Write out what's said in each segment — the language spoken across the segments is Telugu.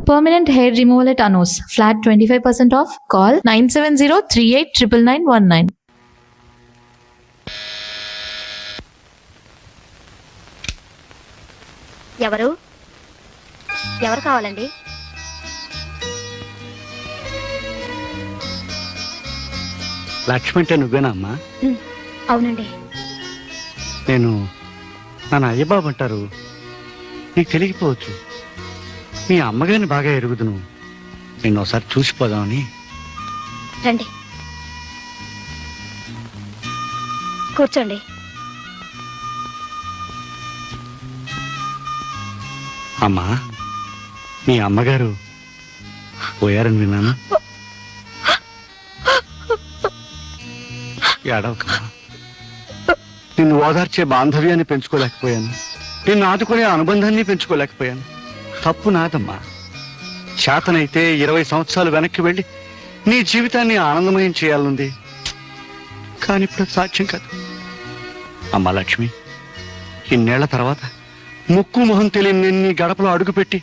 Permanent hair removal at Anos. Flat 25% off. Call 970-389919. ఎవరు కావాలండి? లక్ష్మి అంటే నువ్వేనా అమ్మా? అవునండి. నేను నన్ను అయ్యబాబు అంటారు, నీకు తెలియకపోవచ్చు. మీ అమ్మగారిని బాగా ఎరుగుదును, నిన్ను ఒకసారి చూసిపోదామని. రండి కూర్చోండి. అమ్మా, మీ అమ్మగారు పోయారని విన్నాను. ఏడవకమ్మా. నిన్ను ఓదార్చే బాంధవ్యాన్ని పెంచుకోలేకపోయాను, నిన్ను ఆదుకునే అనుబంధాన్ని పెంచుకోలేకపోయాను. తప్పు నాదమ్మా. శాతనైతే 20 సంవత్సరాలు వెనక్కి వెళ్ళి నీ జీవితాన్ని ఆనందమయం చేయాలనుంది, కానీ ఇప్పుడు సాధ్యం కాదు. అమ్మా లక్ష్మి, ఇన్నేళ్ల తర్వాత ముక్కు మొహం తెలియని నేను నీ గడపలో అడుగుపెట్టి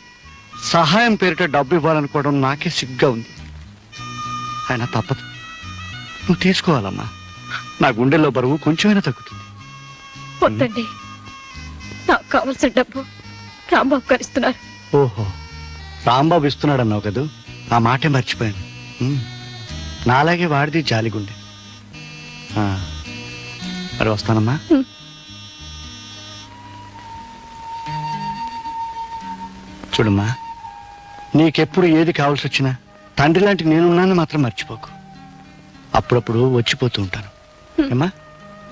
సహాయం పేరిట డబ్బు ఇవ్వాలనుకోవడం నాకే సిగ్గా ఉంది. అయినా తప్పదు, నువ్వు తీసుకోవాలమ్మా. నా గుండెల్లో బరువు కొంచెమైనా తగ్గుతుంది. వద్దండి, నాకు కావలసిన డబ్బు రాంబాబు గారు ఇస్తున్నారు. ఓహో, రాంబాబు ఇస్తున్నాడు అన్నావు కదూ, ఆ మాటే మర్చిపోయాను. నాలాగే వాడిది జాలిగుండె. మరి వస్తానమ్మా. చూడమ్మా, నీకెప్పుడు ఏది కావాల్సి వచ్చినా తండ్రి లాంటి నేనున్నాను మాత్రం మర్చిపోకు. అప్పుడప్పుడు వచ్చిపోతూ ఉంటాను. ఏమ్మా,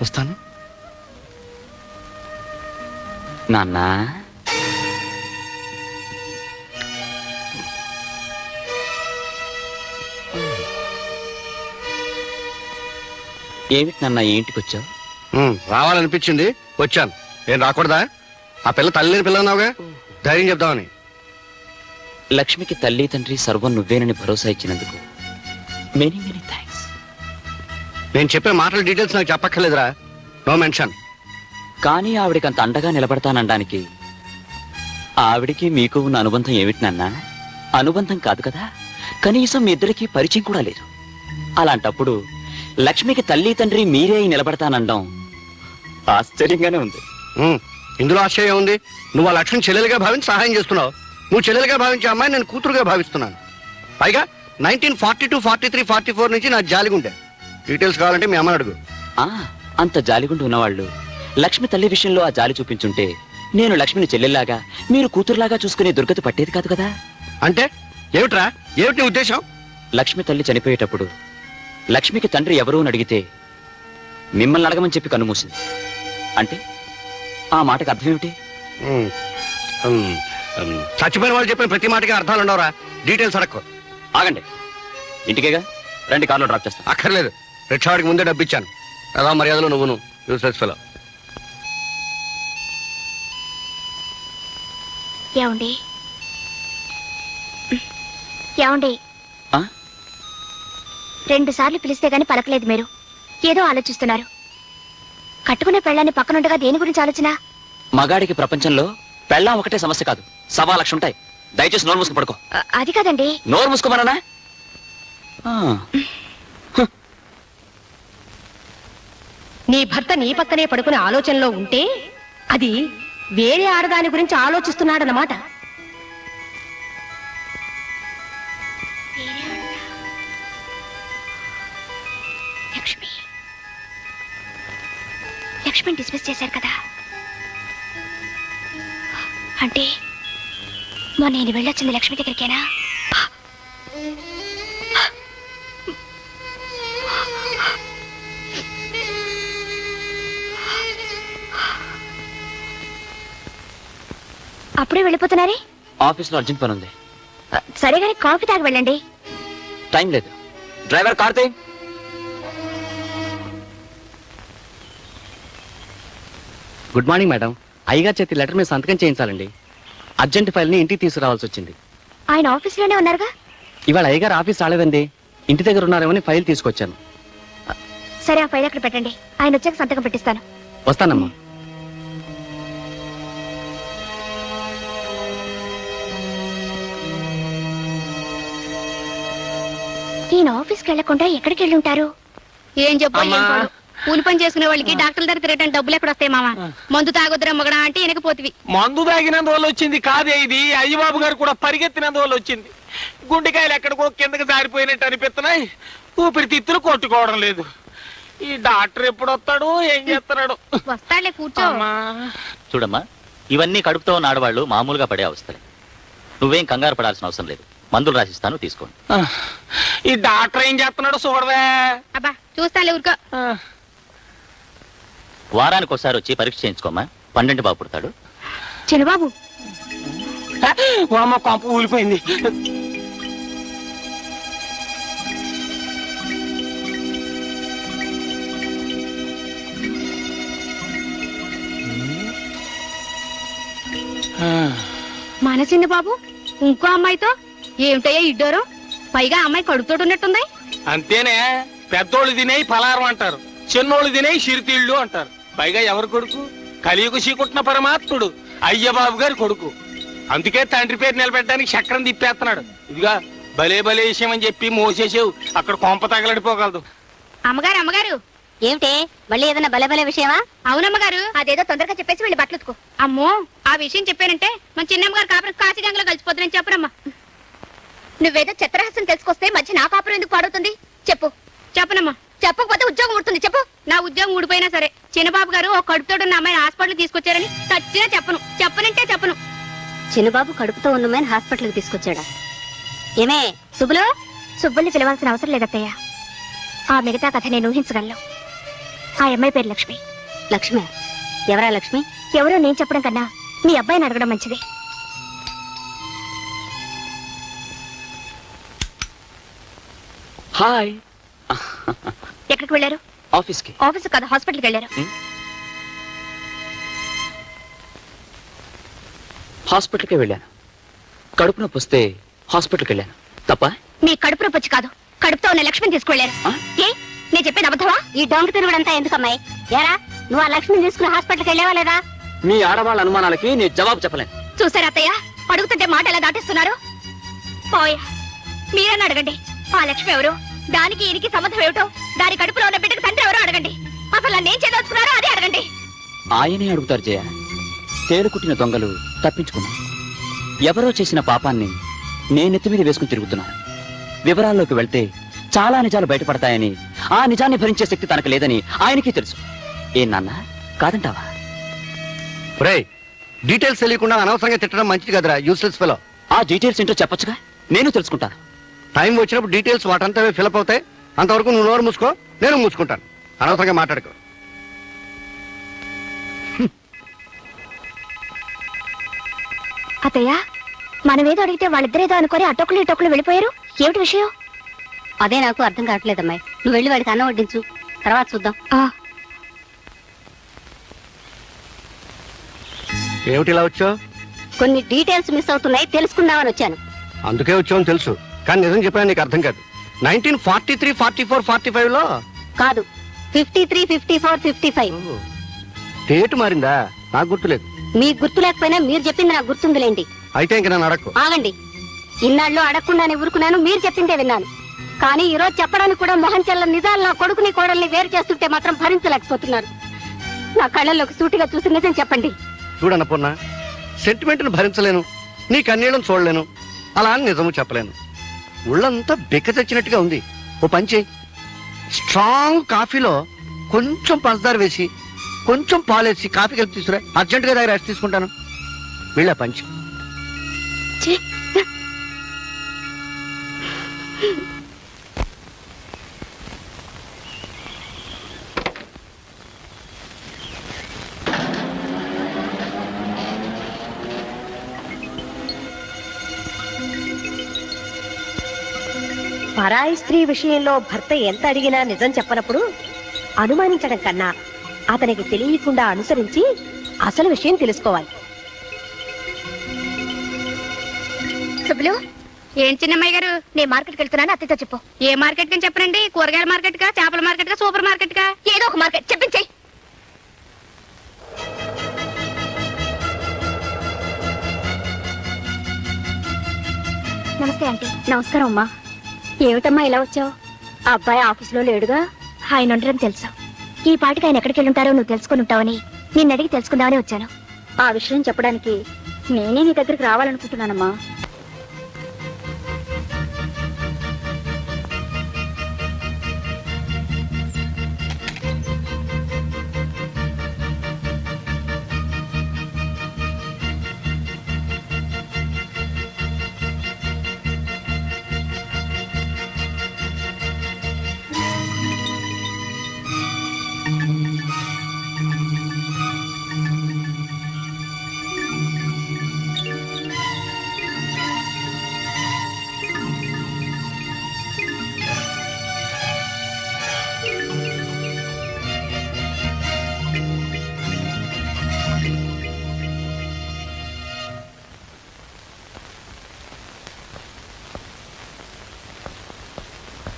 వస్తాను. నాన్న, ఏమిటి నాన్న ఇంటికి వచ్చావు? రావాలనిపించింది, వచ్చాను. నేను రాకూడదా? ఆ పిల్ల తల్లి లేని పిల్ల అన్నావుగా, ధైర్యం చెప్దామని. లక్ష్మికి తల్లి తండ్రి సర్వం నువ్వేనని భరోసా ఇచ్చినందుకు మెనీ మెనీ థ్యాంక్స్. నేను చెప్పే మాటల డీటెయిల్స్ నాకు చెప్పక్కర్లేదురా, నో మెన్షన్. కానీ ఆవిడికి అంత అండగా నిలబడతానడానికి ఆవిడికి మీకు ఉన్న అనుబంధం ఏమిటి నాన్న? అనుబంధం కాదు కదా, కనీసం మీ ఇద్దరికి పరిచయం కూడా లేదు. అలాంటప్పుడు లక్ష్మికి తల్లి తండ్రి మీరే నిలబడతానండం ఆశ్చర్యంగానే ఉంది. ఇందులో ఆశ్చర్యం ఉంది? నువ్వు ఆ లక్ష్మిని చెల్లెలుగా భావించి సహాయం చేస్తున్నావు. నువ్వు చెల్లెలుగా భావించే అమ్మాయి నేను కూతురుగా భావిస్తున్నాను. పైగా 1942, 43, 44 నుంచి నా జాలిగుండే. డీటెయిల్స్ కావాలంటే మీ అమ్మని అడుగు. అంత జాలిగుండి ఉన్నవాళ్ళు లక్ష్మి తల్లి విషయంలో ఆ జాలి చూపించుంటే నేను లక్ష్మిని చెల్లెల్లాగా మీరు కూతురులాగా చూసుకునే దుర్గతి పట్టేది కాదు కదా. అంటే ఏమిట్రా, ఏమిటి నీ ఉద్దేశం? లక్ష్మి తల్లి చనిపోయేటప్పుడు లక్ష్మికి తండ్రి ఎవరు అని అడిగితే మిమ్మల్ని అడగమని చెప్పి కన్నుమూసింది. అంటే ఆ మాటకు అర్థం ఏమిటి? చచ్చిపోయిన వాళ్ళు చెప్పిన ప్రతి మాటకి అర్థాలు ఉండవురా. డీటెయిల్స్ అడక్కు. ఆగండి, ఇంటికేగా రండి, కార్లో డ్రాప్ చేస్తాను. అక్కర్లేదు, రిక్షావాడికి ముందే డబ్బు ఇచ్చాను. అదా మర్యాదలో నువ్వును యూస్లెస్ ఫెలో. ఏమండి ఏమండి, 2 సార్లు పిలిస్తే గానీ పలకలేదు మీరు. ఏదో ఆలోచిస్తున్నారు. కట్టుకునే పెళ్ళాన్ని పక్కనుండగా దేని గురించి ఆలోచన? మగాడికి ప్రపంచంలో పెళ్ళాం ఒకటే సమస్య కాదు, 1.25 లక్షలు ఉంటాయి. దయచేసి నోరు మూసుకు పడుకో. అది కాదండి. నోరు మూసుకోమన్నా? నీ భర్త నీ పక్కనే పడుకునే ఆలోచనలో ఉంటే అది వేరే ఆడదాని గురించి ఆలోచిస్తున్నాడన్నమాట. లక్ష్మిని డిస్మిస్ చేశారు కదా, అంటే నేను వెళ్ళొచ్చింది లక్ష్మి దగ్గరికేనా? అప్పుడే వెళ్ళిపోతున్నారే? ఆఫీస్లో అర్జెంట్ పని ఉంది. సరే గానీ కాఫీ తాగి వెళ్ళండి. టైం లేదు. Driver Karthik. Good morning madam. అయ్యగారి చేతి లెటర్ మీద సంతకం చేయించాలండి. అర్జెంట్ ఫైల్ని ఇంటికి తీసుకురావాల్సి వచ్చింది. ఆయన ఆఫీస్లోనే ఉన్నారుగా? ఇవాళ అయ్యగారు ఆఫీస్ రాలేదండి, ఇంటి దగ్గర ఉన్నారేమని ఫైల్ తీసుకొచ్చాను. సరే, ఆ ఫైల్ అక్కడ పెట్టండి, ఆయన వచ్చాక సంతకం పెట్టిస్తాను. వస్తానమ్మా. ఈయన ఆఫీస్కి వెళ్లకుండా ఎక్కడికి వెళ్ళి ఉంటారు? ఏం చెప్పు కూలి పని చేసుకునే వాళ్ళకి డాక్టర్ దగ్గర తిరగడానికి డబ్బులు ఎక్కడ వస్తాయి మామ? మందు తాగొద్దురా మగడా అంటే వెనకపోతివి. మందు తాగినందువల్ల వచ్చింది కాదే ఇది. అయ్యబాబు గారు కూడా పరిగెత్తినందువల్ల వచ్చింది. గుండెకాయలు ఎక్కడికో కిందకి జారిపోయినట్టు అనిపిస్తున్నాయి. ఊపిరితిత్తులు కొట్టుకోవడం లేదు. ఈ డాక్టర్ ఎప్పుడు వస్తాడు, ఏం చేస్తున్నాడు? వస్తాడులే, కూర్చో. చూడమ్మా, ఇవన్నీ కడుపుతో ఉన్న ఆడవాళ్ళు మామూలుగా పడే అవస్థలే. నువ్వేం కంగారు పడాల్సిన అవసరం లేదు. మందులు రాసిస్తాను, తీసుకోండి. ఈ డాక్టర్ ఏం చేస్తున్నాడు చూడవే. అబ్బా చూస్తాలే, ఊరుకో. వారానికి ఒకసారి వచ్చి పరీక్ష చేయించుకోమ్మా. 12 బాబు పుడతాడు. చిన్నబాబు, అమ్మ కొంప ఊలిపోయింది. మన చిన్న బాబు ఇంకో అమ్మాయితో ఏమిటయ్యా ఇడ్డోరు? పైగా అమ్మాయి కడుపుతోటి ఉన్నట్టుంది. అంతేనే, పెద్దోళ్ళు తినేయి పలారం అంటారు, చిన్నోళ్ళు తినేయి సిరితీళ్ళు అంటారు. పైగా ఎవరు కొడుకు? కలియుగ శ్రీకుట్న పరమాత్ముడు అయ్యబాబు గారి కొడుకు. అందుకే తండ్రి పేరు నిలబెట్టడానికి చక్రం తిప్పేస్తున్నాడు. ఇదిగా భలే భలే విషయం అని చెప్పి మోసేసావు, అక్కడ కొంప తగలడిపోగలదు. అమ్మగారు అమ్మగారు, ఏమిటే మళ్ళీ ఏదైనా బలబల విషయమా? అవునమ్మగారు. అదేదో తొందరగా చెప్పేసి వెళ్ళి బట్టలుతుకో. అమ్మో, ఆ విషయం చెప్పానంటే మన చిన్నమ్మగారు కాపురం కాశీగంగలో కలిసిపోతుందని చెప్పరమ్మా. నువ్వేదో చిత్రహాసం తెలుసుకొస్తే మధ్య నా కాపురం ఎందుకు పాడవుతుంది? చెప్పు. చెప్పనమ్మా. చెప్పకపోతే ఉద్యోగం ఉడుతుంది. చెప్పు. నా ఉద్యోగం ఊడిపోయినా సరే చిన్నబాబు గారు ఒక కడుపుతోడున్న అమ్మాయిని హాస్పిటల్ తీసుకొచ్చారని ఖచ్చితంగా చెప్పను. చెప్పనంటే చెప్పను. చిన్నబాబు కడుపుతో ఉన్నమని హాస్పిటల్కి తీసుకొచ్చాడా? ఏమే సుబ్బులు? సుబ్బుల్ని పిలవాల్సిన అవసరం లేదత్తయ్య. ఆ మిగతా కథ నేను ఊహించగలను. ఆ అమ్మాయి పేరు లక్ష్మి. లక్ష్మి? ఎవరా లక్ష్మి? ఎవరో నేను చెప్పడం కన్నా మీ అబ్బాయిని అడగడం మంచిది. హాయ్. ఎక్కడికి వెళ్ళారు? ఆఫీస్కి. ఆఫీస్ కదా, హాస్పిటల్కి వెళ్ళారు. హాస్పిటల్కి వెళ్ళాను. కడుపు నొప్పి వస్తే హాస్పిటల్కి వెళ్ళాను. తప్ప? మీ కడుపు నొప్పి వచ్చి కాదు, కడుపుతో ఉన్న లక్ష్మిని తీసుకువెళ్ళారు. ఏ నేను చెప్పేది అబద్ధమా? ఈ డొంక తిరుగుడంతా ఎందుకమ్మాయి? ఏరా, నువ్వు ఆ లక్ష్మిని తీసుకుని హాస్పిటల్కి వెళ్ళావా లేదా? మీ ఆడవాళ్ళ అనుమానాలకి నేను జవాబు చెప్పలేను. చూసారా అత్తయ్య, అడుగుతుంటే మాట ఎలా దాటిస్తున్నారు? పోయ్, మీరన్నా అడగండి. ఆ లక్ష్మి ఎవరు, దానికి ఈయనకి సంబంధం ఏమిటో, దాని కడుపులో ఉన్న బిడ్డకు తండ్రి ఎవరో అడగండి. అసలు నన్ను ఏం చేయదలుచుకున్నారో అదే అడగండి. ఆయనే అడుగుతారు జయ. తేలుకుట్టిన దొంగలు తప్పించుకున్నా. ఎవరో చేసిన పాపాన్ని నేనెత్తి మీద వేసుకుని తిరుగుతున్నాను. వివరాల్లోకి వెళ్తే చాలా నిజాలు బయటపడతాయని, ఆ నిజాన్ని భరించే శక్తి తనకు లేదని ఆయనకి తెలుసు. ఏ నాన్న, కాదంటావా? డీటెయిల్స్ తెలియకుండా అనవసరంగా తిట్టడం మంచిది కదరా, యూస్లెస్ ఫెలో. ఆ డీటెయిల్స్ ఏంటో చెప్పొచ్చుగా, నేను తెలుసుకుంటాను. టైం వచ్చినప్పుడు డీటెయిల్స్ వాటంతా ఫిలప్ అవుతాయి. అంతవరకు నువ్వు నోరు మూసుకో, నేను మూసుకుంటాను. అనవసరంగా మాట్లాడుకో. అత్తయ్య, మనమేదో అడిగితే వాళ్ళిద్దరేదో అనుకొని అటొక్కలు ఇటొక్కలు వెళ్ళిపోయారు. ఏమిటి విషయం? అదే నాకు అర్థం కావట్లేదమ్మాయి. నువ్వు వెళ్ళి వాడికి అన్నం వడ్డించు, తర్వాత చూద్దాం. ఏమిటి ఇలా వచ్చావు? కొన్ని డీటెయిల్స్ మిస్ అవుతున్నాయి, తెలుసుకుందామని వచ్చాను. అందుకే వచ్చావని తెలుసు, కానీ నిజం చెప్పినా నీకు అర్థం కాదు. 1943, 44, 45 లో కాదు, 53, 54, 55. డేట్ మారిందా? నాకు గుర్తులేదు. మీకు గుర్తు లేకపోయినా మీరు చెప్పింది నాకు గుర్తుందిలేండి. అయితే ఇంక నన్ను అడక్కు. ఆగండి. ఇన్నాళ్ళు అడగకుండానే ఊరుకున్నాను, మీరు చెప్పిందే విన్నాను. కానీ ఈ రోజు చెప్పడానికి కూడా మొహం చెల్ల నిజాలు నా కొడుకుని కోడల్ని వేరు చేస్తుంటే మాత్రం భరించలేకపోతున్నారు. నా కళ్ళల్లోకి సూటిగా చూసి నిజం చెప్పండి. చూడన్నపూర్ణ, సెంటిమెంట్ను భరించలేను, నీ కన్నీళ్ళను చూడలేను, అలా అని నిజము చెప్పలేను. ఒళ్ళంతా బిక్క తెచ్చినట్టుగా ఉంది. ఓ పని చేయి, స్ట్రాంగ్ కాఫీలో కొంచెం పంచదార వేసి కొంచెం పాలేసి కాఫీ కలిపి తీసుకురా. అర్జెంటుగా దగ్గర రెస్ట్ తీసుకుంటాను. వెళ్ళా పంచి. పరాయి స్త్రీ విషయంలో భర్త ఎంత అడిగినా నిజం చెప్పనప్పుడు అనుమానించడం కన్నా అతనికి తెలియకుండా అనుసరించి అసలు విషయం తెలుసుకోవాలి. సుబ్బులు, ఏం చిన్నమ్మాయి గారు? నేను మార్కెట్కి వెళ్తున్నాను, అత్తయ్యతో చెప్పు. ఏ మార్కెట్ కని చెప్పనండి? కూరగాయల మార్కెట్ గా, చేపల మార్కెట్ గా, సూపర్ మార్కెట్ గా? ఏదో ఒక మార్కెట్ చెప్పించేయి. నమస్తే ఆంటీ. నమస్కారం అమ్మా. ఏమిటమ్మా ఇలా వచ్చావు? ఆ అబ్బాయి ఆఫీసులో లేడుగా. ఆయన ఉండడం తెలుసు. ఈ పాటికి ఆయన ఎక్కడికి వెళ్ళుంటారో నువ్వు తెలుసుకుని ఉంటావని నిన్ను అడిగి తెలుసుకుందామని వచ్చాను. ఆ విషయం చెప్పడానికి నేనే నీ దగ్గరికి రావాలనుకుంటున్నానమ్మా.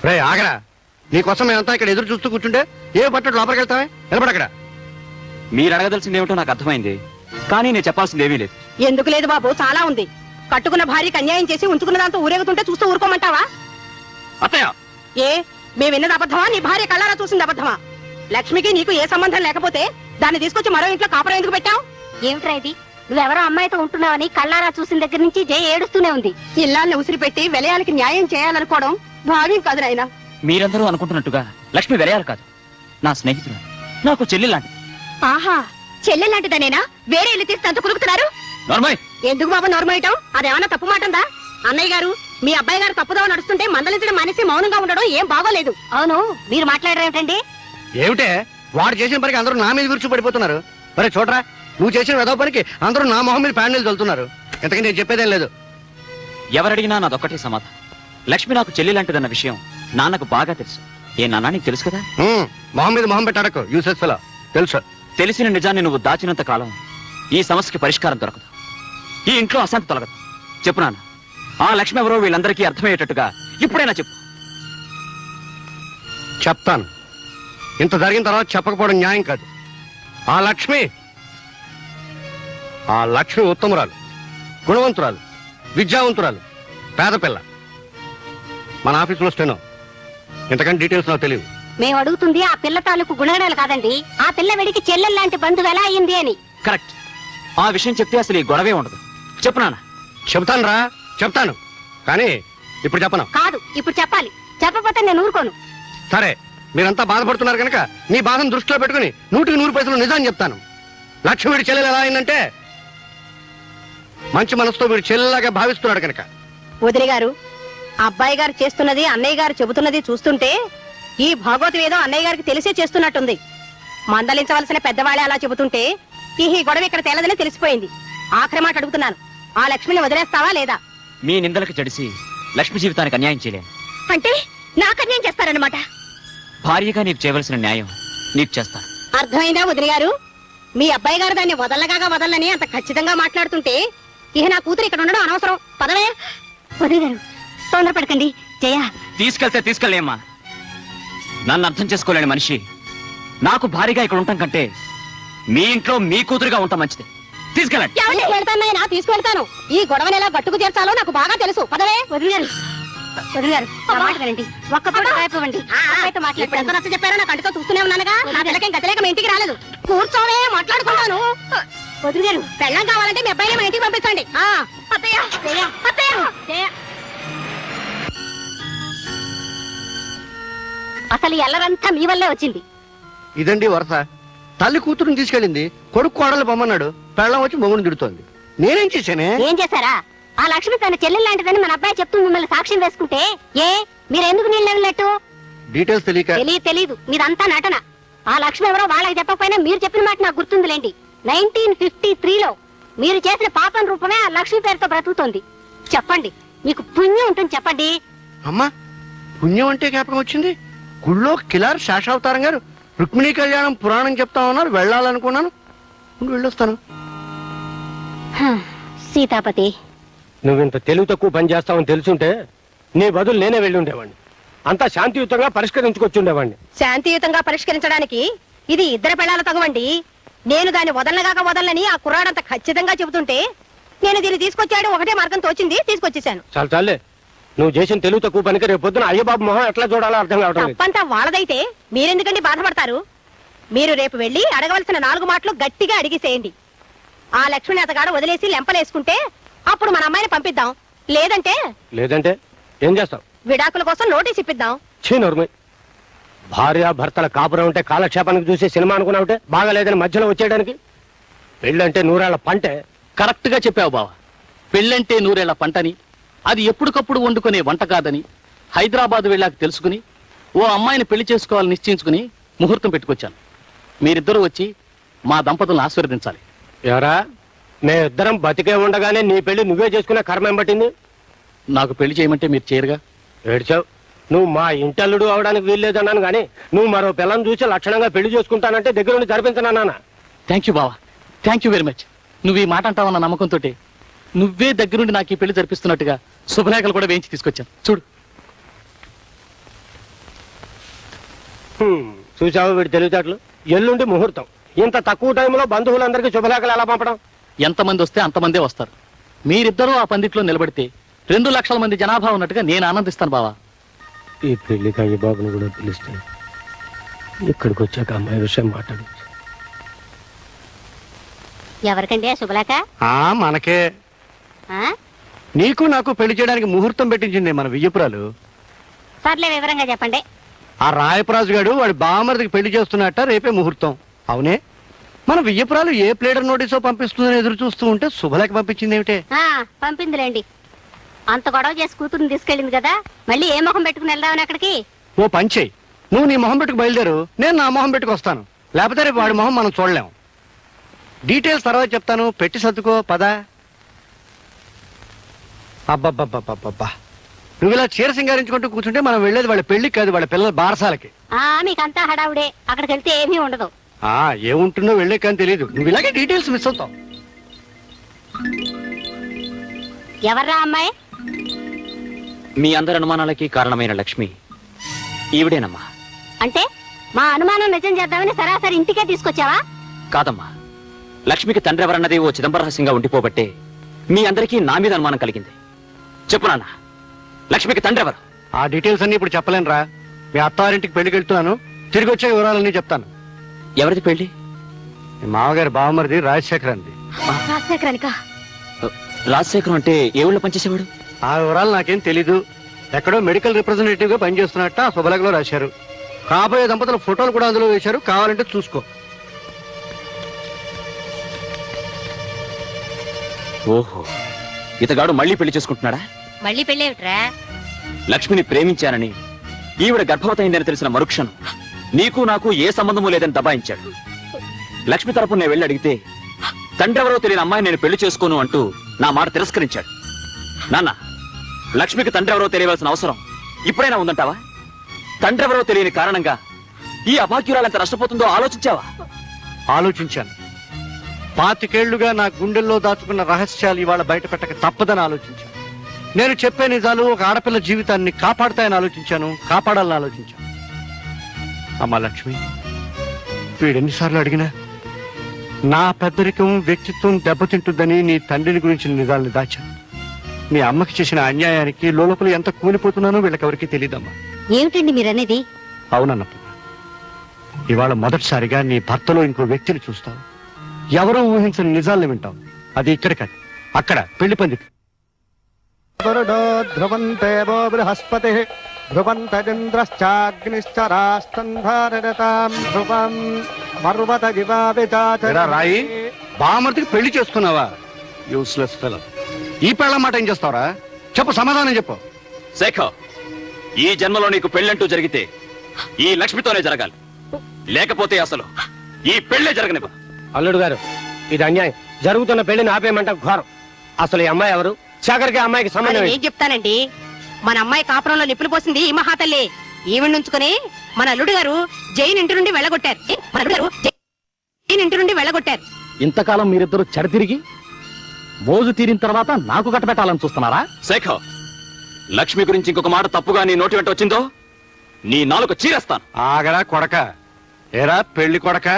రే ఆగరా, నీకోసం మేమంతా ఇక్కడ ఎదురు చూస్తూ కూర్చుంటే ఏ పట్టడు లోపలికి వెళ్తామే? నిలబడక్కడ. మీరు అడగదలసింది ఏమిటో నాకు అర్థమైంది, కానీ నేను చెప్పాల్సింది ఏమీ లేదు. ఎందుకు లేదు బాబు, చాలా ఉంది. కట్టుకున్న భార్యకి అన్యాయం చేసి ఉంచుకున్న దాంతో ఊరేగుతుంటే చూస్తూ ఊరుకోమంటావా? అత్తయ్య, ఏ మేము విన్నది అబద్ధమా? నీ భార్య కళ్ళారా చూసింది అబద్ధమా? లక్ష్మికి నీకు ఏ సంబంధం లేకపోతే దాన్ని తీసుకొచ్చి మరో ఇంట్లో కాపురం ఎందుకు పెట్టావు? ఏమిట్రా ఇది? నువ్వెవరో అమ్మాయితో ఉంటున్నావని కళ్ళారా చూసిన దగ్గర నుంచి జయ ఏడుస్తూనే ఉంది. ఇల్లాన్ని ఉసిరి పెట్టి విలయాలకి న్యాయం చేయాలనుకోవడం భావ్యం కాదు నాయనా. మీరందరూ అనుకుంటున్నట్టుగా లక్ష్మి వెరయాలు కాదు, నా స్నేహితురాలు, నాకు చెల్లి లాంటి. ఆహా, చెల్లెలాంటిదనేనా? వేరే ఇల్లు తీసి అంత కులుకుతున్నారు? నార్మల్. ఎందుకు బాబు నోరమోయటం? అదేమన్నా తప్పు మాటందా? అన్నయ్య గారు, మీ అబ్బాయి గారు తప్పుదో నడుస్తుంటే మందలించడం మనిషి మౌనంగా ఉండడం ఏం బాగోలేదు. అవును, మీరు మాట్లాడరేమిటండి? ఏమిటే వాడు చేసిన పనికి అందరూ నా మీద విరుచు పడిపోతున్నారు. మరి చూడరా, నువ్వు చేసిన వెదవ పనికి అందరూ నా మొహం మీద ప్యానెల్ చల్లుతున్నారు. ఇంతకీ నేను చెప్పేదేం లేదు. ఎవరడిగినా నాదొక్కటే సమాధానం. లక్ష్మి నాకు చెల్లి లాంటిదన్న విషయం నాన్నకు బాగా తెలుసు. ఏ నాన్న, నీకు తెలుసు కదా? మొహం మీద మొహం పెట్టాడకు, యూసెస్ ఫెలో. తెలుసు. తెలిసిన నిజాన్ని నువ్వు దాచినంత కాలం ఈ సమస్యకి పరిష్కారం దొరకదు, ఈ ఇంట్లో అశాంతి తొలగదు. చెప్పు నాన్న, ఆ లక్ష్మి ఎవరో వీళ్ళందరికీ అర్థమయ్యేటట్టుగా ఇప్పుడైనా చెప్పు. చెప్తాను. ఇంత జరిగిన తర్వాత చెప్పకపోవడం న్యాయం కాదు. ఆ లక్ష్మి ఉత్తమురాలు, గుణవంతురాలు, విద్యావంతురాలు, పేద పిల్ల. మన ఆఫీసులో స్టెనో. ఇంతకంటే డీటెయిల్స్ నాకు తెలియదు. మేము అడుగుతుంది ఆ పిల్ల తాలూకు గుణగణాలు కాదండి, ఆ పిల్ల వెడికి చెల్లెల్లాంటి బంధువు ఎలా అయింది అని. కరెక్ట్. ఆ విషయం చెప్తే అసలు ఈ గొడవే ఉండదు. చెప్పు నాన్న. చెప్తాను రా, చెప్తాను. కానీ ఇప్పుడు చెప్పను. కాదు, ఇప్పుడు చెప్పాలి. చెప్పకపోతే నేను ఊరుకోను. సరే, మీరంతా బాధపడుతున్నారు కనుక మీ బాధను దృష్టిలో పెట్టుకుని 100% నిజాన్ని చెప్తాను. లక్ష్మి వీడి చెల్లెలు ఎలా అయిందంటే మంచి మనసుతో వీడి చెల్లెలాగా భావిస్తున్నాడు కనుక. వదిలి గారు, అబ్బాయి గారు చేస్తున్నది అన్నయ్య గారు చెబుతున్నది చూస్తుంటే ఈ భాగవతం ఏదో అన్నయ్య గారికి తెలిసే చేస్తున్నట్టుంది. మందలించవలసిన పెద్దవాళ్ళే అలా చెబుతుంటే ఈ గొడవ ఇక్కడ తేలదని తెలిసిపోయింది. ఆఖరి మాట అడుగుతున్నాను, ఆ లక్ష్మిని వదిలేస్తావా లేదా? మీ నిందలకు జడిసి లక్ష్మి జీవితానికి అన్యాయం చేయలేను. అంటే నాకు అన్యాయం చేస్తారన్నమాట? భార్యగా నీకు చేయవలసిన న్యాయం నీకు చేస్తాను. అర్థమైందా వదిలి గారు? మీ అబ్బాయి గారు దాన్ని వదలని అంత ఖచ్చితంగా మాట్లాడుతుంటే ఇహ నా కూతురు ఇక్కడ ఉండడం అనవసరం. పదవే. వదిలి గారు, తొందరపడకండి. జయ, తీసుకెళ్తే తీసుకెళ్ళేమ్మా. నన్ను అర్థం చేసుకోలేని మనిషి నాకు భారీగా ఇక్కడ ఉండటం కంటే మీ ఇంట్లో మీ కూతురుగా ఉంటాం మంచిది. తీసుకెళ్ళండి. వెళ్తానైనా తీసుకువెళ్తాను. ఈ గొడవని ఎలా గట్టుకు చేర్చాలో నాకు బాగా తెలుసు. పదవే. వదిలి గారు, నా మాట వినండి. ఒక్క పూట కాయపోవండి. అబ్బాయితో మాట్లాడతాను. ఎంత నచ్చ చెప్పారో నా కంటితో చూస్తూనే ఉన్నానుగా. నా పిల్లకేం గతిలేక మీ ఇంటికి రాలేదు. కూర్చోవే, మాట్లాడుకున్నాను. వదిలి గారు, పెళ్ళం కావాలంటే మీ అబ్బాయిని మా ఇంటికి పంపించండి. అత్తయ్య, జయ, అత్తయ్య, జయ. అసలు ఎల్లరంతా మీ వల్లే వచ్చింది. ఇదండి వరస. తల్లి కూతురుని తీసుకెళ్ళింది, కొడుకు కోడలు పొమ్మన్నాడు, పెళ్ళం వచ్చి మొగుడు తిడుతోంది. నేనేం చేశానే? ఏం చేశారా? ఆ లక్ష్మి తన చెల్లెలు లాంటిదని మన అబ్బాయి చెప్తూ మిమ్మల్ని సాక్ష్యం వేసుకుంటే మీరు ఎందుకు నీళ్ళు వెళ్ళినట్టు? డీటెయిల్స్ తెలియక. తెలీదు, మీదంతా నటన. ఆ లక్ష్మి ఎవరో వాళ్ళకి చెప్పకపోయినా మీరు చెప్పిన మాట నాకు గుర్తుందిలేండి. 1953లో మీరు చేసిన పాపం రూపమే ఆ లక్ష్మి పేరుతో బ్రతుకుతోంది. చెప్పండి, మీకు పుణ్యం ఉంటుంది. చెప్పండి. అమ్మా, పుణ్యం అంటే జ్ఞాపకం వచ్చింది. గుళ్ళో కిలార్ శేషావతారం గారు రుక్మిణీ కళ్యాణం పురాణం చెప్తా ఉన్నారు. వెళ్ళాలనుకున్నాను, వెళ్ళొస్తాను. సీతాపతి, నువ్వింత తెలివి తక్కువ పని చేస్తావని తెలుసుంటే నీ బదులు నేనే వెళ్ళి ఉండేవాడిని. అంతా శాంతియుతంగా పరిష్కరించుకొచ్చి ఉండేవాడిని. శాంతియుతంగా పరిష్కరించడానికి ఇది ఇద్దరు పెళ్ళాల తగవండి. నేను దాన్ని వదలని ఆ కుర్రాడంత ఖచ్చితంగా చెబుతుంటే నేను దీన్ని తీసుకొచ్చాడు ఒకటే మార్గం తోచింది, తీసుకొచ్చేసాను. చాలే, నువ్వు చేసిన తెలుగు తక్కువ పనికి రేపు పొద్దున అయ్యబాబు మొహం ఎట్లా చూడాలో అర్థం కావడం లేదు. తప్పంతా వాళ్ళదైతే మీరెందుకండి బాధపడతారు? మీరు రేపు వెళ్ళి అడగవలసిన 4 మాటలు గట్టిగా అడిగిసేయండి. ఆ లక్ష్మిని అతగాడు వదిలేసి లెంపలేసుకుంటే అప్పుడు మన అమ్మాయిని పంపిద్దాం. లేదంటే ఏం చేస్తావు? విడాకుల కోసం నోటీస్ ఇప్పిద్దాం. నోర్మై, భార్య భర్తల కాపురం ఉంటే కాలక్షేపానికి చూసి సినిమా అనుకున్నావుంటే బాగాలేదని మధ్యలో వచ్చేయడానికి. పెళ్ళంటే 100 ఏళ్ల పంటే. కరెక్ట్ గా చెప్పావు బావ. పెళ్ళంటే 100 ఏళ్ల పంటని, అది ఎప్పటికప్పుడు వండుకునే వంట కాదని హైదరాబాద్ వెళ్ళాక తెలుసుకుని ఓ అమ్మాయిని పెళ్లి చేసుకోవాలని నిశ్చయించుకుని ముహూర్తం పెట్టుకొచ్చాను. మీరిద్దరూ వచ్చి మా దంపతులను ఆశీర్వదించాలి. ఎవరా, మేమిద్దరం బతికే ఉండగానే నీ పెళ్లి నువ్వే చేసుకునే కర్మ ఏం పట్టింది? నాకు పెళ్లి చేయమంటే మీరు చేయరుగా. ఏడ్చావు. నువ్వు మా ఇంటల్లుడు అవడానికి వీల్లేదన్నాను గానీ నువ్వు మరో పిల్లని చూసి లక్షణంగా పెళ్లి చేసుకుంటానంటే దగ్గర నుండి జరిపించనా? థ్యాంక్ యూ బావా, థ్యాంక్ యూ వెరీ మచ్. నువ్వు ఈ మాట అంటావన్న నమ్మకంతో నువ్వే దగ్గరుండి నాకు ఈ పెళ్లి జరిపిస్తున్నట్టుగా శుభలేఖలు కూడా వేయించి తీసుకొచ్చాను. చూడు. చూసావు వీడి తెలివితేటలు. ఎల్లుండి ముహూర్తం. ఇంత తక్కువ టైంలో బంధువులందరికీ శుభలేఖలు ఎలా పంపడం? ఎంతమంది వస్తే అంతమందే వస్తారు. మీరిద్దరూ ఆ పందిట్లో నిలబడితే 2 లక్షల మంది జనాభా ఉన్నట్టుగా నేను ఆనందిస్తాను బావా. ఈ పెళ్లికి అయ్యబాబుని కూడా పిలిస్తే ఇక్కడికి వచ్చాక అమ్మాయి విషయం మాట్లాడు. ఎవరికండి ఆ శుభలేఖ? మనకే. నీకు నాకు పెళ్లి చేయడానికి ముహూర్తం పెట్టించింది మన వియ్యపురాలు. సర్లే, వివరంగా చెప్పండి. ఆ రాయపరాజు గారు వాడి బామర్దికి పెళ్లి చేస్తున్నట్ట రేపే ముహూర్తం. అవునే, మన వియ్యపురాలు ఏ ప్లేడర్ నోటీసో పంపిస్తుందని ఎదురు చూస్తూ ఉంటే శుభలేఖ పంపించింది ఏమిటే? పంపిందిలేండి. అంత గొడవ చేసి కూతురుని తీసుకెళ్ళింది కదా, మళ్ళీ ఏ మొహం పెట్టుకుని వెళ్దామని అక్కడికి? ఓ పని చెయ్యి, నువ్వు నీ మొహం పెట్టుకు బయలుదేరు, నేను నా మొహం పెట్టుకు వస్తాను. లేకపోతే రేపు వాడి మొహం మనం చూడలేం. డీటెయిల్స్ తర్వాత చెప్తాను, పెట్టి సర్దుకో పద. అబ్బబ్బబ్బబ్బబ్బా, నువ్వు ఇలా చీర సింగారించుకుంటూ కూర్చుంటే మనం వెళ్ళేది వాళ్ళ పెళ్లికి కాదు, వాళ్ళ పిల్లల బారసాలకి. మీకంతా హడావుడే, అక్కడికి వెళ్తే ఏమీ ఉండదు. ఏముంటుందో వెళ్ళే కానీ తెలియదు. నువ్వు ఇలాగే డీటెయిల్స్ మిస్ అవుతావు. ఎవర్రా అమ్మాయి? మీ అందరి అనుమానాలకి కారణమైన లక్ష్మి ఈవిడేనమ్మా. అంటే మా అనుమానం నిజం చేద్దామని సరాసరి ఇంటికే తీసుకొచ్చావా? కాదమ్మా, లక్ష్మికి తండ్రి ఎవరన్నది ఓ చిదంబర రహస్యంగా ఉండిపోబట్టే మీ అందరికీ నా మీద అనుమానం కలిగింది. చెప్పు నాన్న, లక్ష్మికి తండ్రి ఎవరు? ఆ డీటెయిల్స్ అన్ని ఇప్పుడు చెప్పలేను రా. మీ అత్తారింటికి పెళ్లికి వెళ్తున్నాను, తిరిగి వచ్చే వివరాలన్నీ చెప్తాను. ఎవరిది పెళ్లి? మీ మామగారి బావమరిది రాజశేఖరానికి. రాజశేఖరానికా? రాజశేఖరం అంటే ఏ ఊళ్ళో పనిచేసేవాడు? ఆ వివరాలు నాకేం తెలీదు. ఎక్కడో మెడికల్ రిప్రజెంటేటివ్ గా పనిచేస్తున్నట్ట ఆ శుభలేఖలో రాశారు. కాబోయే దంపతుల ఫోటోలు కూడా అందులో వేశారు, కావాలంటే చూసుకో. ఓహో, ఇతగాడు మళ్ళీ పెళ్లి చేసుకుంటున్నాడా? మళ్ళీ పెళ్ళేమిట్రా? లక్ష్మిని ప్రేమించానని, ఈవిడ గర్భవతయిందని తెలిసిన మరుక్షణం నీకు నాకు ఏ సంబంధము లేదని దబాయించాడు. లక్ష్మి తరపున నేను వెళ్ళి అడిగితే తండ్రి ఎవరో తెలియని అమ్మాయి నేను పెళ్లి చేసుకోను అంటూ నా మాట తిరస్కరించాడు. నాన్న, లక్ష్మికి తండ్రి ఎవరో తెలియవలసిన అవసరం ఇప్పుడైనా ఉందంటావా? తండ్రి ఎవరో తెలియని కారణంగా ఈ అభాగ్యురాలు ఎంత నష్టపోతుందో ఆలోచించావా? ఆలోచించాను. 25 ఏళ్లుగా నా గుండెల్లో దాచుకున్న రహస్యాలు ఇవాళ బయట పెట్టక తప్పదని ఆలోచించాను. నేను చెప్పే నిజాలు ఒక ఆడపిల్ల జీవితాన్ని కాపాడతాయని ఆలోచించాను, కాపాడాలని ఆలోచించాను. అమ్మా లక్ష్మి, వీడెన్నిసార్లు అడిగినా నా పెద్దరికం వ్యక్తిత్వం దెబ్బతింటుందని నీ తండ్రిని గురించిన నిజాలను దాచాను. మీ అమ్మకి చేసిన అన్యాయానికి లోపల ఎంత కూలిపోతున్నానో వీళ్ళకెవరికి తెలియదమ్మా. ఏమిటండి మీరనేది? అవునన్నప్పుడు ఇవాళ మొదటిసారిగా నీ భర్తలో ఇంకో వ్యక్తిని చూస్తావు. ఎవరూ ఊహించని నిజాలను వింటావు. అది ఇక్కడ కాదు, అక్కడ పెళ్లి పందికి. ధ్రువంతేవో బృహస్పతి ధ్రువంతరింద్రశ్చాగ్నిశ్చ రాష్ట్రం ధ్రువం పర్వత రాయి. బామర్తికి పెళ్లి చేసుకున్నావా? Useless fellow. ఈ పెళ్ళ మాట ఏం చేస్తావరా? చెప్పు, సమాధానం చెప్పు. శేఖర్, ఈ జన్మలో నీకు పెళ్ళంటూ జరిగితే ఈ లక్ష్మితోనే జరగాలి, లేకపోతే అసలు ఈ పెళ్లే జరగనివ్వ. అల్లుడు గారు, ఇది అన్యాయం. జరుగుతున్న పెళ్లిని ఆపేయమంట ఘోరం. అసలు ఈ అమ్మాయి ఎవరు? శేఖర్కి అమ్మాయికి సంబంధం ఏం చెప్తానండి? మన అమ్మాయి కాపురంలో నిప్పులు పోసింది ఈ మహాతల్లి. ఈవిడ నుంచుకుని మన అల్లుడు గారు జైన్ ఇంటి నుండి వెళ్ళగొట్టారు. ఇంతకాలం మీరిద్దరూ చెడతిరిగి మోజు తీరిన తర్వాత నాకు కట్టబెట్టాలని చూస్తున్నారా? శేఖర్, లక్ష్మి గురించి ఇంకొక మాట తప్పుగా నీ నోటి వెంట వచ్చిందో నీ నాలుక చీరేస్తాను. ఆగరా కొడక. ఏరా పెళ్లి కొడక,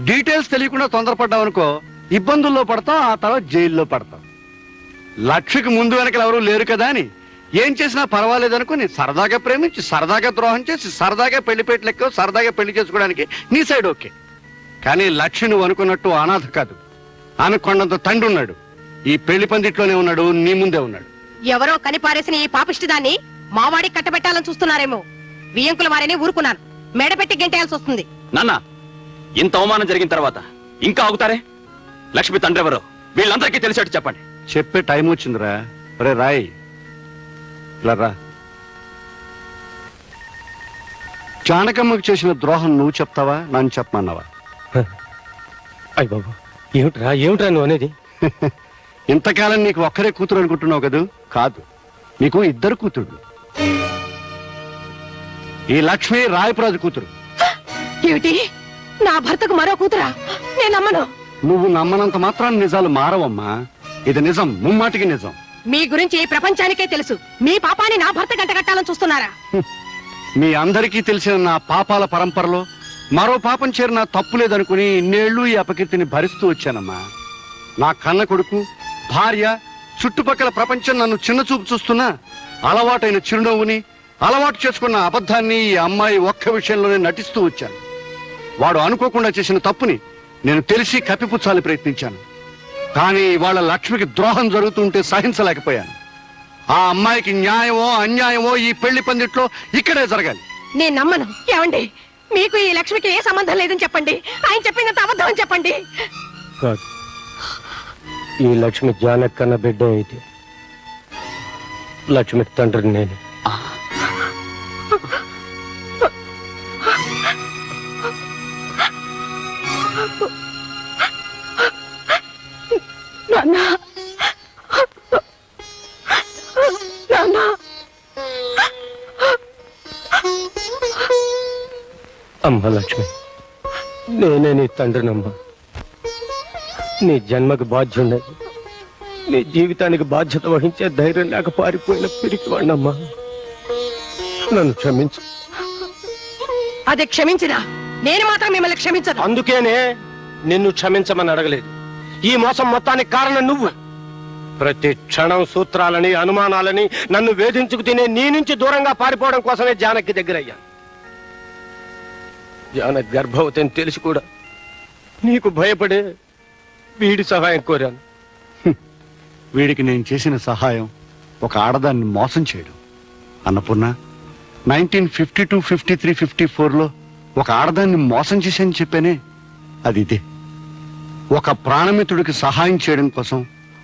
డీటెయిల్స్ తెలియకుండా తొందరపడ్డావు అనుకో, ఇబ్బందుల్లో పడతావు, ఆ తర్వాత జైల్లో పడతావు. లక్ష్మికి ముందు వెనకలు ఎవరూ లేరు కదా అని ఏం చేసినా పర్వాలేదనుకుని సరదాగా ప్రేమించి సరదాగా ద్రోహం చేసి సరదాగా పెళ్లిపేటలెక్కో సరదాగా పెళ్లి చేసుకోవడానికి నీ సైడ్ ఓకే. కానీ లక్ష్మి నువ్వు అనుకున్నట్టు అనాథ కాదు. ఆమె కొండంత తండ్రి ఉన్నాడు. ఈ పెళ్లి పందిట్లోనే ఉన్నాడు, నీ ముందే ఉన్నాడు. ఎవరో కనిపారేసిన ఈ పాపిష్టిదాన్ని మావాడికి కట్టబెట్టాలని చూస్తున్నారేమో. బియ్యంకుల వారిని ఊరుకున్నాను, మెడపెట్టి గెంటేయాల్సి వస్తుంది. నాన్న, ఇంత అవమానం జరిగిన తర్వాత ఇంకా ఆగుతారే? లక్ష్మి తండ్రి ఎవరో వీళ్ళందరికీ తెలిసేట్టు చెప్పండి. చెప్పే టైం వచ్చిందిరా. రే రాయ్, ఇలా రా. జానకమ్మకు చేసిన ద్రోహం నువ్వు చెప్తావా, నన్ను చెప్పమన్నావా? అయ్య బాబు, ఏమిట్రా నువ్వు అనేది? ఇంతకాలం నీకు ఒక్కరే కూతురు అనుకుంటున్నావు కదూ? కాదు, నీకు ఇద్దరు కూతురు. ఈ లక్ష్మి రాయపురాజు కూతురు. ఏమిటి, నా భర్తకు మరో కూతురా? నేను నమ్మను. నువ్వు నమ్మనంత మాత్రాన్ని నిజాలు మారవమ్మా. ఇది నిజం, ముమ్మాటికి నిజం. మీ గురించి ఈ ప్రపంచానికే తెలుసు. మీ పాపాన్ని నా భర్త గంటగట్టాలని చూస్తున్నారా? మీ అందరికీ తెలిసిన నా పాపాల పరంపరలో మరో పాపం చేరిన తప్పు లేదనుకుని ఇన్నేళ్లు ఈ అపకీర్తిని భరిస్తూ వచ్చానమ్మా. నా కన్న కొడుకు, భార్య, చుట్టుపక్కల ప్రపంచం నన్ను చిన్న చూపు చూస్తున్నా అలవాటైన చిరునవ్వుని, అలవాటు చేసుకున్న అబద్ధాన్ని ఈ అమ్మాయి ఒక్క విషయంలోనే నటిస్తూ వచ్చాను. వాడు అనుకోకుండా చేసిన తప్పుని నేను తెలిసి కప్పిపుచ్చాలని ప్రయత్నించాను. కానీ వాళ్ళ లక్ష్మికి ద్రోహం జరుగుతుంటే సహించలేకపోయాను. ఆ అమ్మాయికి న్యాయమో అన్యాయమో ఈ పెళ్లి పందిట్లో ఇక్కడే జరగాలి. నేను నమ్మను. ఏమండి, మీకు ఈ లక్ష్మికి ఏ సంబంధం లేదని చెప్పండి. ఆయన చెప్పినంత అబద్ధం అని చెప్పండి. కాదు, ఈ లక్ష్మి జానకన్న బిడ్డ అయితే లక్ష్మికి తండ్రిని నేను. అమ్మ లక్ష్మి, నేనే నీ తండ్రినమ్మా. నీ జన్మకు బాధ్యుండే, నీ జీవితానికి బాధ్యత వహించే ధైర్యం లేక పారిపోయిన పిరికివాణ్ణమ్మా. నన్ను క్షమించు. అదే క్షమించినా నేను మాత్రం మిమ్మల్ని క్షమించదు. అందుకేనే నిన్ను క్షమించమని అడగలేదు. ఈ మోసం మొత్తానికి కారణం నువ్వు. ప్రతి క్షణం సూత్రాలని, అనుమానాలని నన్ను వేధించుకు తినే నీ నుంచి దూరంగా పారిపోవడం కోసమే జానకి దగ్గరయ్యాను. జానకి గర్భవతి అని తెలిసి కూడా నీకు భయపడే వీడి సహాయం కోరాను. వీడికి నేను చేసిన సహాయం ఒక ఆడదాన్ని మోసం చేయడం. అన్నపూర్ణ, 1952, 53, 54లో ఒక ఆడదాన్ని మోసం చేశానని చెప్పానే, అది ఇదే. ఒక ప్రాణమిత్రుడికి సహాయం చేయడం కోసం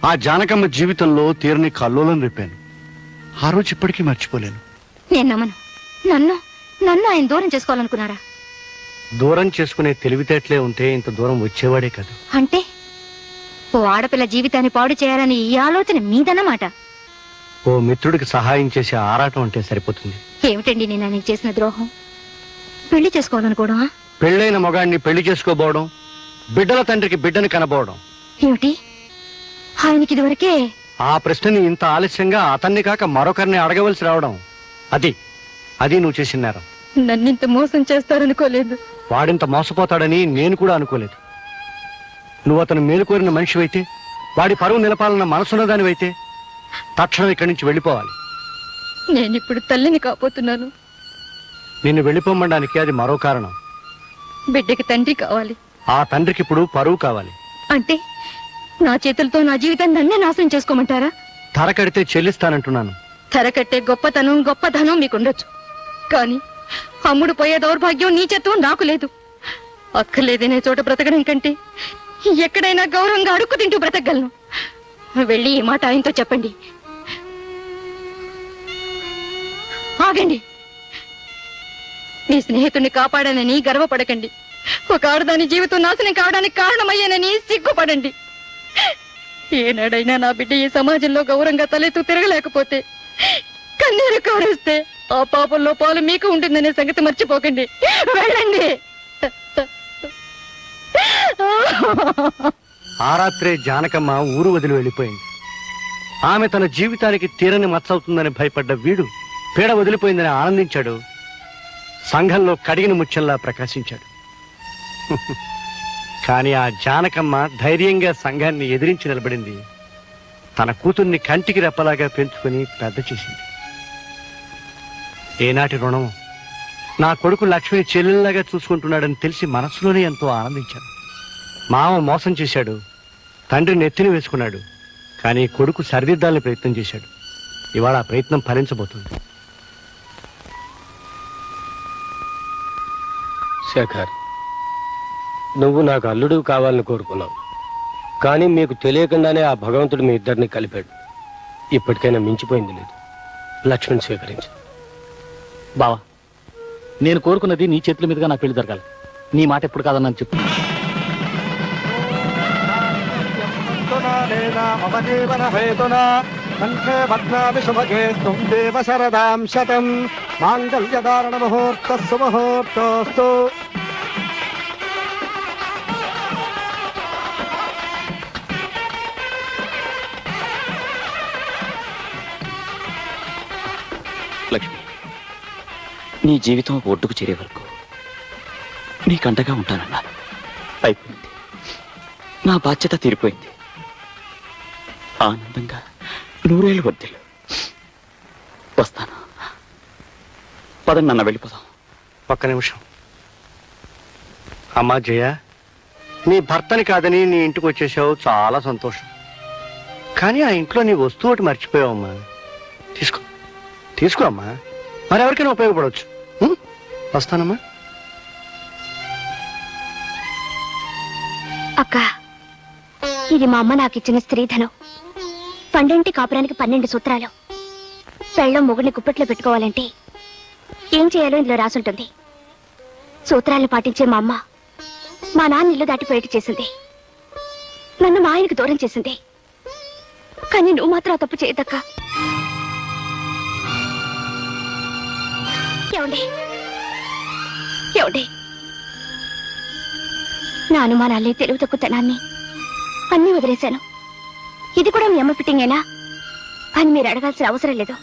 ఆ జానకమ్మ జీవితంలో తీరని కల్లోలం రేపాను. ఆ రోజు ఇప్పటికీ మర్చిపోలేను. నేను నమ్మను. నన్ను ఆయన దూరం చేసుకోవాలనుకున్నారా? దూరం చేసుకునే తెలివితేటలే ఉంటే ఇంత దూరం వచ్చేవాడే కాదు. అంటే ఓ ఆడపిల్ల జీవితాన్ని పాడు చేయాలని ఈ ఆలోచన మీదన్నమాట. ఓ మిత్రుడికి సహాయం చేసే ఆరాటం అంటే సరిపోతుంది. ఏమిటండి నేను ఆయనకి చేసిన ద్రోహం? పెళ్లి చేసుకోవాలనుకోవడం? పెళ్ళైన మగాడిని పెళ్లి చేసుకోబోవడం, బిడ్డల తండ్రికి బిడ్డని కనబోవడం. ఏమిటి, ఆయనకి ఇదివరకే? ఆ ప్రశ్నని ఇంత ఆలస్యంగా అతన్ని కాక మరొకరిని అడగవలసి రావడం, అది నువ్వు చేసిన నేరం. నన్నింత మోసం చేస్తారనుకోలేదు. వాడింత మోసపోతాడని నేను కూడా అనుకోలేదు. నువ్వు అతను మేలు కోరిన మనిషివైతే, వాడి పరువు నిలపాలన్న మనసున్నదానివైతే తక్షణం ఇక్కడి నుంచి వెళ్ళిపోవాలి. నేనిప్పుడు తల్లిని కాబోతున్నాను. నిన్ను వెళ్ళిపోమడానికి అది మరో కారణం. బిడ్డకి తండ్రి కావాలి. ఆ తండ్రికి ఇప్పుడు పరువు కావాలి. అంటే నా చేతులతో నా జీవితాన్ని నన్నే నాశనం చేసుకోమంటారా? ధర కడితే చెల్లిస్తానంటున్నాను. ధర కట్టే గొప్పతనం మీకుండొచ్చు, కానీ అమ్ముడు పోయే దౌర్భాగ్యం నీచత్వం నాకు లేదు. అక్కర్లేదనే చోట బ్రతకడం కంటే ఎక్కడైనా గౌరవంగా అడుక్కు తింటూ బ్రతకగలను. వెళ్ళి ఈ మాట ఆయనతో చెప్పండి. ఆగండి. మీ స్నేహితుడిని కాపాడానని గర్వపడకండి. ఒక ఆడదాని జీవితం నాశనం కావడానికి కారణమయ్యానని సిగ్గుపడండి. ఏనాడైనా నా బిడ్డ ఈ సమాజంలో గౌరవంగా తలెత్తు తిరగలేకపోతే, కన్నీరు కారేస్తే ఆ పాపంలో పాలు మీకు ఉంటుందనే సంగతి మర్చిపోకండి. వెళ్ళండి. ఆ రాత్రే జానకమ్మ ఊరు వదిలి వెళ్ళిపోయింది. ఆమె తన జీవితానికి తీరని మచ్చవుతుందని భయపడ్డ వీడు పీడ వదిలిపోయిందని ఆనందించాడు. సంఘంలో కడిగిన ముత్యంలా ప్రకాశించాడు. కానీ ఆ జానకమ్మ ధైర్యంగా సంఘాన్ని ఎదిరించి నిలబడింది. తన కూతుర్ని కంటికి రెప్పలాగా పెంచుకుని పెద్ద చేసింది. ఏనాటి రుణం. నా కొడుకు లక్ష్మిని చెల్లెల్లాగా చూసుకుంటున్నాడని తెలిసి మనసులోనే ఎంతో ఆనందించాను. మామ మోసం చేశాడు, తండ్రి నెత్తిని వేసుకున్నాడు, కానీ కొడుకు సరిదిద్దాలని ప్రయత్నం చేశాడు. ఇవాళ ఆ ప్రయత్నం ఫలించబోతుంది. శేఖర్, నువ్వు నాకు అల్లుడు కావాలని కోరుకున్నావు, కానీ మీకు తెలియకుండానే ఆ భగవంతుడు మీ ఇద్దరిని కలిపాడు. ఇప్పటికైనా మించిపోయింది లేదు. లక్ష్మణ్ స్వీకరించు. బావా, నేను కోరుకున్నది నీ చేతుల మీదుగా నా పెళ్లి జరగాలి. నీ మాట ఎప్పుడు కాదన్నాను చెప్పు. లక్ష్మి, నీ జీవితం ఒడ్డుకు చేరే వరకు నీకంటగా ఉంటానన్నా. అయిపోయింది, నా బాధ్యత తీరిపోయింది. ఆనందంగా 100 ఏళ్ళు వర్ధిల్లు. వస్తాను. పదండి నాన్న, వెళ్ళిపోదాం. ఒక్క నిమిషం. అమ్మా జయ, నీ భర్తని కాదని నీ ఇంటికి వచ్చేసావు, చాలా సంతోషం. కానీ ఆ ఇంట్లో నీ వస్తువు ఒకటి మర్చిపోయావమ్మా. తీసుకో తీసుకో అమ్మా, మరెవరికైనా ఉపయోగపడవచ్చు. వస్తానమ్మా. అక్క, ఇది మా అమ్మ నాకు ఇచ్చిన స్త్రీధనం. 12 కాపురానికి 12 సూత్రాలు. పెళ్ళం మొగుడిని గుప్పెట్లో పెట్టుకోవాలంటే ఏం చేయాలో ఇందులో రాసుంటుంది. సూత్రాలను పాటించే మా అమ్మ మా నాన్న ఇల్లు దాటిపోయేటి చేసింది. నన్ను మా ఆయనకు దూరం చేసింది. కానీ నువ్వు మాత్రం ఆ తప్పు చేయదక్క. ఏమండి ఏమండి, నా అనుమానాలే, తెలుగు తక్కువతనాన్ని అన్నీ వదిలేశాను. ఇది కూడా మీ అమ్మ ఫిట్టింగేనా అని మీరు అడగాల్సిన అవసరం లేదు.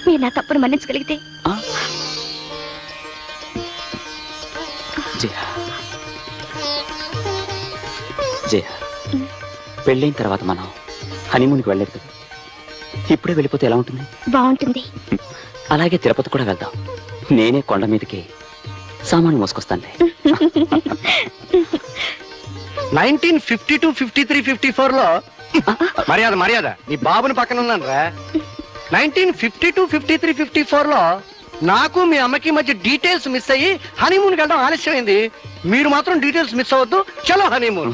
మీరు నా తప్పును మన్నించగలిగితే. జయ, పెళ్ళైన తర్వాత మనం హనీమూన్కి వెళ్ళలేదు కదా. ఇప్పుడే వెళ్ళిపోతే ఎలా ఉంటుంది? బాగుంటుంది. అలాగే తిరుపతి కూడా వెళ్దాం. నేనే కొండ మీదకి సామాను మోసుకొస్తానులే. 1952, 53, 54లో మర్యాద మర్యాద నీ బాబుని పక్కన ఉన్నాను రా. 1952, 53, 54లో నాకు మీ అమ్మకి మధ్య డీటెయిల్స్ మిస్ అయ్యి హనీమూన్కి వెళ్ళడం ఆలస్యమైంది. మీరు మాత్రం డీటెయిల్స్ మిస్ అవ్వద్దు. చలో హనీమూన్.